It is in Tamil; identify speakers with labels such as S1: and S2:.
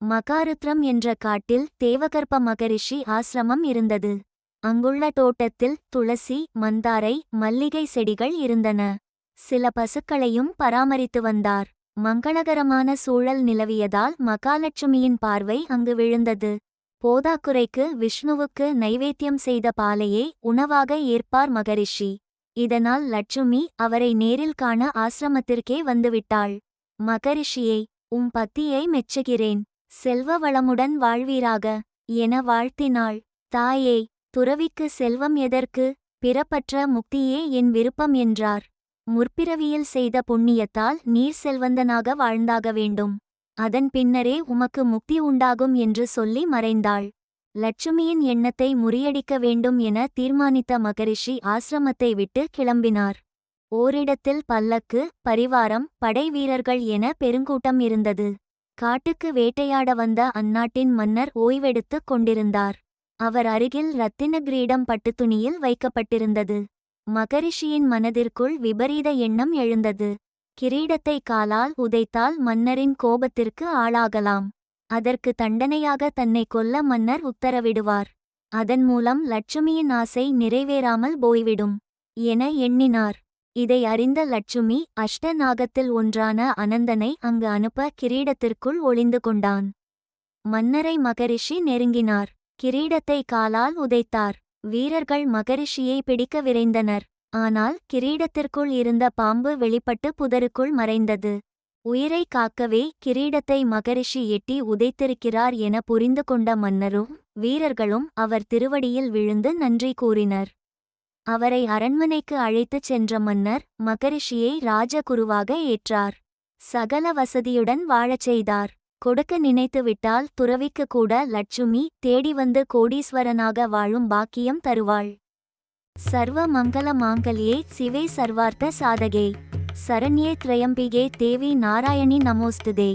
S1: மகாருத்ரம் என்ற காட்டில் தேவகர்ப்ப மகரிஷி ஆசிரமம் இருந்தது. அங்குள்ள தோட்டத்தில் துளசி, மந்தாரை, மல்லிகை செடிகள் இருந்தன. சில பசுக்களையும் பராமரித்து வந்தார். மங்களகரமான சூழல் நிலவியதால் மகாலட்சுமியின் பார்வை அங்கு விழுந்தது. போதாக்குறைக்கு விஷ்ணுவுக்கு நைவேத்தியம் செய்த பாலையே உணவாக ஏற்பார் மகரிஷி. இதனால் லட்சுமி அவரை நேரில் காண ஆசிரமத்திற்கே வந்துவிட்டாள். மகரிஷியை, பத்தியை மெச்சுகிறேன், செல்வ வளமுடன் வாழ்வீராக என வாழ்த்தினாள். தாயே, துறவிக்கு செல்வம் எதற்கு? பிறப்பற்ற முக்தியே என் விருப்பம் என்றார். முற்பிறவியில் செய்த புண்ணியத்தால் நீர் செல்வந்தனாக வாழ்ந்தாக வேண்டும். அதன் பின்னரே உமக்கு முக்தி உண்டாகும் என்று சொல்லி மறைந்தாள். லட்சுமியின் எண்ணத்தை முறியடிக்க வேண்டும் என தீர்மானித்த மகரிஷி ஆசிரமத்தை விட்டு கிளம்பினார். ஓரிடத்தில் பல்லக்கு, பரிவாரம், படை வீரர்கள் என பெருங்கூட்டம் இருந்தது. காட்டுக்கு வேட்டையாட வந்த அந்நாட்டின் மன்னர் ஓய்வெடுத்துக் கொண்டிருந்தார். அவர் அருகில் இரத்தின கிரீடம் பட்டுத்துணியில் வைக்கப்பட்டிருந்தது. மகரிஷியின் மனதிற்குள் விபரீத எண்ணம் எழுந்தது. கிரீடத்தை காலால் உதைத்தால் மன்னரின் கோபத்திற்கு ஆளாகலாம். அதற்கு தண்டனையாக தன்னை கொல்ல மன்னர் உத்தரவிடுவார். அதன் மூலம் லட்சுமியின் ஆசை நிறைவேறாமல் போய்விடும் என எண்ணினார். இதை அறிந்த லட்சுமி அஷ்டநாகத்தில் ஒன்றான அனந்தனை அங்கு அனுப்ப கிரீடத்திற்குள் ஒளிந்து கொண்டான். மன்னரை மகரிஷி நெருங்கினார். கிரீடத்தை காலால் உதைத்தார். வீரர்கள் மகரிஷியை பிடிக்க விரைந்தனர். ஆனால் கிரீடத்திற்குள் இருந்த பாம்பு வெளிப்பட்டு புதருக்குள் மறைந்தது. உயிரை காக்கவே கிரீடத்தை மகரிஷி எட்டி உதைத்திருக்கிறார் என புரிந்து கொண்ட மன்னரும் வீரர்களும் அவர் திருவடியில் விழுந்து நன்றி கூறினர். அவரை அரண்மனைக்கு அழைத்துச் சென்ற மன்னர் மகரிஷியை ராஜகுருவாக ஏற்றார். சகல வசதியுடன் வாழச் செய்தார். கொடுக்க நினைத்துவிட்டால் துறவிக்கு கூட லட்சுமி தேடி வந்து கோடீஸ்வரனாக வாழும் பாக்கியம் தருவாள். சர்வ மங்கள மாங்கல்யே சிவே சர்வார்த்த சாதகே சரண்யே த்ரயம்பிகே தேவி நாராயணி நமோஸ்துதே.